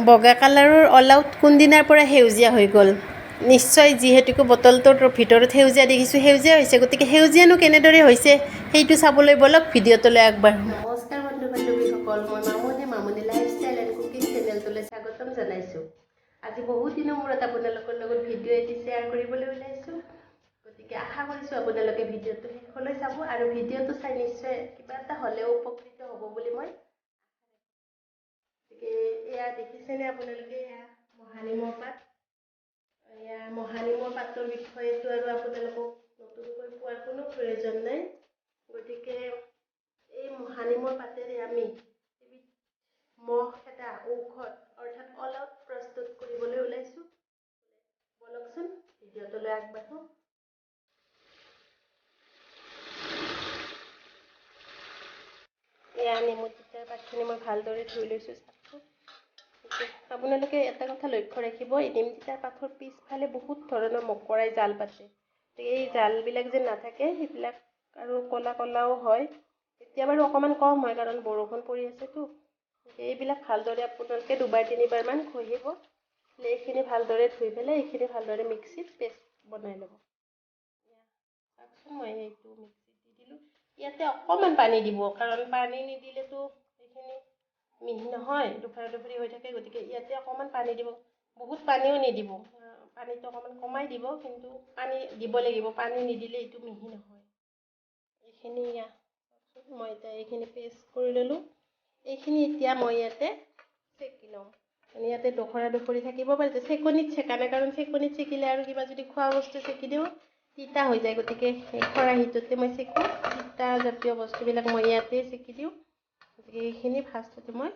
বগা কালাৰৰ all out কোনদিনাৰ পৰা সেউজীয়া হৈ গ'ল। নিশ্চয় যিহেতুকে বটলটোৰ ভিতৰত সেউজীয়া দেখিছোঁ, সেউজীয়া হৈছে, গতিকে সেউজীয়ানো কেনেদৰে হৈছে সেইটো চাবলৈ বলক, ভিডিঅ'টোলৈ আগবাঢ়ো। নমস্কাৰ বন্ধু বান্ধৱীসকল, মই মামনি লাইফষ্টাইল এণ্ড কুকিং চেনেলটোলৈ স্বাগতম জনাইছোঁ। আজি বহুত দিনৰ মূৰত আপোনালোকৰ লগত ভিডিঅ' এটি শ্বেয়াৰ কৰিবলৈ ওলাইছোঁ, গতিকে আশা কৰিছোঁ আপোনালোকে ভিডিঅ'টো শেষলৈ চাব আৰু ভিডিঅ'টো চাই নিশ্চয় কিবা এটা হ'লেও উপকৃত হ'ব বুলি মই এয়া দেখিছেনে আপোনালোকে, এয়া মহানিমৰ পাত। এয়া মহানিমৰ পাতৰ বিষয়েতো আৰু আপোনালোকক নতুনকৈ কোৱাৰ কোনো প্ৰয়োজন নাই। গতিকে এই মহানিমৰ পাতেৰে আমি এবিধ মহ খেদা ঔষধ অৰ্থাৎ অল আউট প্ৰস্তুত কৰিবলৈ ওলাইছোঁ। বলকচোন ভিডিঅ'টোলৈ আগবাঢ়ো। এয়া নেমু তিতাৰ পাতখিনি মই ভালদৰে ধুই লৈছোঁ। আপোনালোকে এটা কথা লক্ষ্য ৰাখিব, এই নেমু তিতাৰ পাতৰ পিছফালে বহুত ধৰণৰ মকৰাই জাল পাতে। এই জালবিলাক যে নাথাকে সেইবিলাক আৰু ক'লা ক'লাও হয়। এতিয়া বাৰু অকণমান কম হয় কাৰণ বৰষুণ পৰি আছেতো। এইবিলাক ভালদৰে আপোনালোকে 2-3বাৰমান ঘঁহিব। এইখিনি ভালদৰে ধুই পেলাই এইখিনি ভালদৰে মিক্সিত পেষ্ট বনাই ল'ব। চাওকচোন মই এইটো মিক্সিত দি দিলোঁ। ইয়াতে অকণমান পানী দিব, কাৰণ পানী নিদিলেতো এইখিনি মিহি নহয়, দুফৰা-দুফৰি হৈ থাকে। গতিকে ইয়াতে অকণমান পানী দিব, বহুত পানীও নিদিব, পানীটো অকণমান কমাই দিব, কিন্তু পানী দিব লাগিব, পানী নিদিলে এইটো মিহি নহয়। এইখিনি মই এতিয়া এইখিনি পেষ্ট কৰি ল'লোঁ। এইখিনি এতিয়া মই ইয়াতে চেকি লওঁ। ইয়াতে দুফৰা-দুফৰি থাকিব পাৰে, চেকনিত চেকা নাই, কাৰণ চেকনিত চেকিলে আৰু কিবা যদি খোৱা বস্তু চেকি দিওঁ তিতা হৈ যায়। গতিকে এই খৰাহীটোতে মই চেকোঁ, তিতা জাতীয় বস্তুবিলাক মই ইয়াতে চেকি দিওঁ। গতিকে এইখিনি ফাৰ্ষ্টতে মই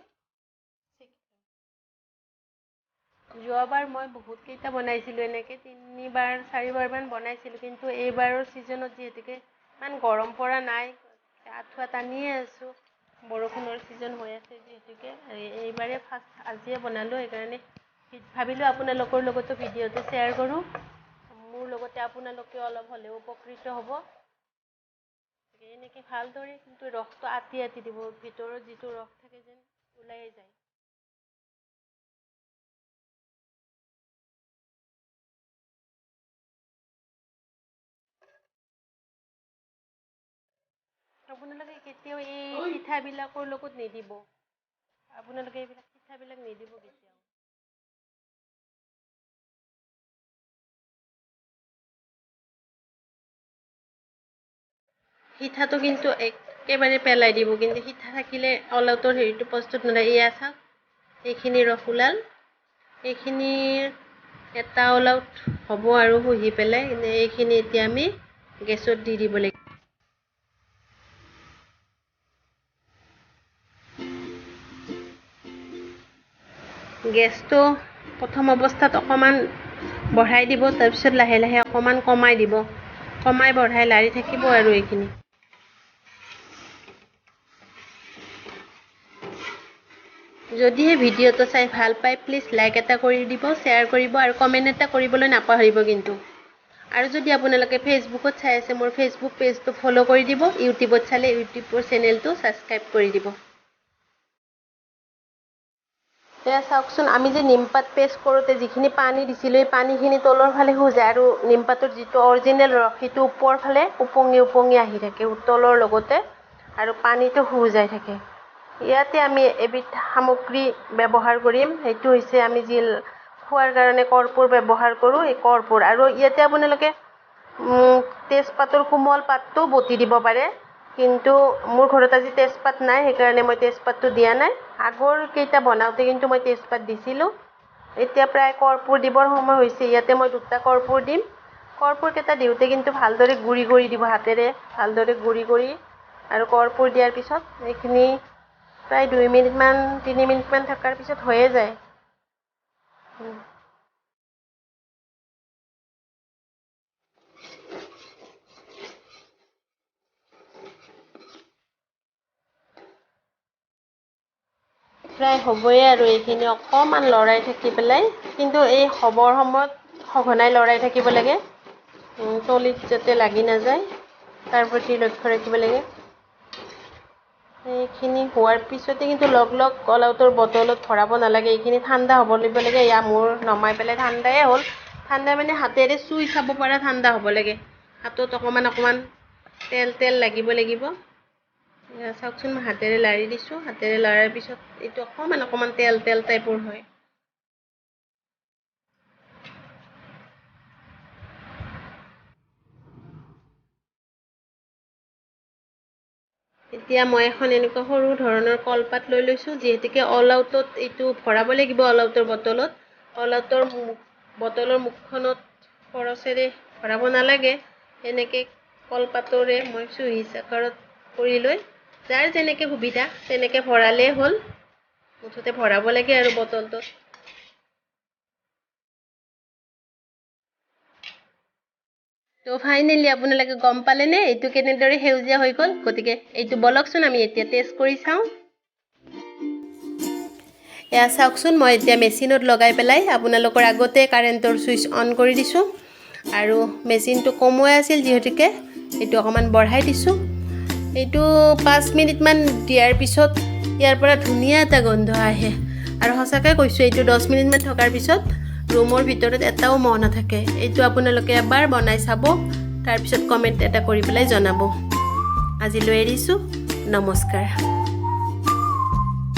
চেকি দিওঁ। যোৱাবাৰ মই বহুতকেইটা বনাইছিলোঁ, এনেকৈ 3-4বাৰমান বনাইছিলোঁ, কিন্তু এইবাৰৰ ছিজনত যিহেতুকে ইমান গৰম পৰা নাই, আঁঠুৱা টানিয়ে আছোঁ, বৰষুণৰ ছিজন হৈ আছে যিহেতুকে এইবাৰে ফাৰ্ষ্ট আজিয়ে বনালোঁ। সেইকাৰণে ভাবিলোঁ আপোনালোকৰ লগতো ভিডিঅ'টো শ্বেয়াৰ কৰোঁ, মোৰ লগতে আপোনালোকে অলপ হ'লেও উপকৃত হ'ব। এনেকৈ ভালদৰে কিন্তু ৰসটো আতি দিব, ভিতৰত যিটো ৰস থাকে যেন ওলাই যায়। আপোনালোকে কেতিয়াও এই পিঠাবিলাকৰ লগত নিদিব, আপোনালোকে এইবিলাক পিঠাবিলাক নিদিব কেতিয়াও। সিঠাটো কিন্তু একেবাৰে পেলাই দিব, কিন্তু সিঠা থাকিলে অল আউটৰ হেৰিটো প্ৰস্তুত নহয়। এয়া চাওক, এইখিনি ৰস ওলাল, এইখিনি এটা অল আউট হ'ব আৰু শুহি পেলাই। কিন্তু এইখিনি এতিয়া আমি গেছত দি দিব লাগিব। গেছটো প্ৰথম অৱস্থাত অকণমান বঢ়াই দিব, তাৰপিছত লাহে লাহে অকণমান কমাই দিব, কমাই বঢ়াই লাৰি থাকিব আৰু এইখিনি। যদিহে ভিডিঅ'টো চাই ভাল পায় প্লিজ লাইক এটা কৰি দিব, শ্বেয়াৰ কৰিব আৰু কমেণ্ট এটা কৰিবলৈ নাপাহৰিব কিন্তু। আৰু যদি আপোনালোকে ফেচবুকত চাই আছে, মোৰ ফেচবুক পেজটো ফ'ল' কৰি দিব, ইউটিউবত চালে ইউটিউবৰ চেনেলটো ছাবস্ক্ৰাইব কৰি দিব। এয়া চাওকচোন, আমি যে নিমপাত পেষ্ট কৰোঁতে যিখিনি পানী দিছিলোঁ, এই পানীখিনি তলৰ ফালে যায় আৰু নিমপাতৰ যিটো অৰিজিনেল ৰস সেইটো ওপৰৰ ফালে উপঙি উপঙি আহি থাকে তলৰ লগতে, আৰু পানীটো যাই থাকে। ইয়াতে আমি এবিধ সামগ্ৰী ব্যৱহাৰ কৰিম, সেইটো হৈছে আমি যি খোৱাৰ কাৰণে কৰ্পূৰ ব্যৱহাৰ কৰোঁ, এই কৰ্পূৰ। আৰু ইয়াতে আপোনালোকে তেজপাতৰ কোমল পাতটো বটি দিব পাৰে, কিন্তু মোৰ ঘৰত আজি তেজপাত নাই, সেইকাৰণে মই তেজপাতটো দিয়া নাই। আগৰ কেইটা বনাওঁতে কিন্তু মই তেজপাত দিছিলোঁ। এতিয়া প্ৰায় কৰ্পূৰ দিবৰ সময় হৈছে, ইয়াতে মই 2টা কৰ্পূৰ দিম। কৰ্পূৰকেইটা দিওঁতে কিন্তু ভালদৰে গুড়ি কৰি দিব, হাতেৰে ভালদৰে গুড়ি কৰি, আৰু কৰ্পূৰ দিয়াৰ পিছত এইখিনি প্ৰায় 2 মিনিটমান 3 মিনিটমান থকাৰ পিছত হৈয়ে যায়। প্ৰায় হ'বই আৰু এইখিনি অকণমান লৰাই থাকি পেলাই, কিন্তু এই হ'বৰ সময়ত সঘনাই লৰাই থাকিব লাগে, তলিত যাতে লাগি নাযায়, তাৰ প্ৰতি লক্ষ্য ৰাখিব লাগে। এইখিনি হোৱাৰ পিছতে কিন্তু লগ অল আউটৰ বটলত ভৰাব নালাগে, এইখিনি ঠাণ্ডা হ'ব লাগিব লাগে। এয়া মোৰ নমাই পেলাই ঠাণ্ডাই হ'ল। ঠাণ্ডা মানে হাতেৰে চুই চাব পৰা ঠাণ্ডা হ'ব লাগে। হাতত অকণমান তেল লাগিব। চাওকচোন মই হাতেৰে লাৰি দিছোঁ। হাতেৰে লাৰাৰ পিছত এইটো অকণমান তেল টাইপৰ হয়। এতিয়া মই এখন এনেকুৱা সৰু ধৰণৰ কলপাত লৈ লৈছোঁ, যিহেতুকে অল আউটত এইটো ভৰাব লাগিব। অল আউটৰ বটলত, অল আউটৰ বটলৰ মুখখনত খৰচেৰে ভৰাব নালাগে। এনেকৈ কলপাতৰে মই চুহিচ আকাৰত কৰি লৈ যাৰ যেনেকৈ সুবিধা তেনেকৈ ভৰালেই হ'ল। মুঠতে ভৰাব লাগে আৰু বটলটোত। তো ফাইনেলি আপোনালোকে গম পালেনে এইটো কেনেদৰে সেউজীয়া হৈ গ'ল? গতিকে এইটো বলকচোন আমি এতিয়া টেষ্ট কৰি চাওঁ। এয়া চাওকচোন, মই এতিয়া মেচিনত লগাই পেলাই আপোনালোকৰ আগতে কাৰেণ্টৰ ছুইচ অন কৰি দিছোঁ। আৰু মেচিনটো কমোৱাই আছিল, যিহেতুকে এইটো অকণমান বঢ়াই দিছোঁ। এইটো 5 মিনিটমান দিয়াৰ পিছত ইয়াৰ পৰা ধুনীয়া এটা গোন্ধ আহে। আৰু সঁচাকৈ কৈছোঁ, এইটো 10 মিনিটমান থকাৰ পিছত ৰুমৰ ভিতৰত এটাও মহ নাথাকে। এইটো আপোনালোকে এবাৰ বনাই চাব, তাৰপিছত কমেণ্ট এটা কৰি পেলাই জনাব। আজিলৈ এৰিছোঁ, নমস্কাৰ।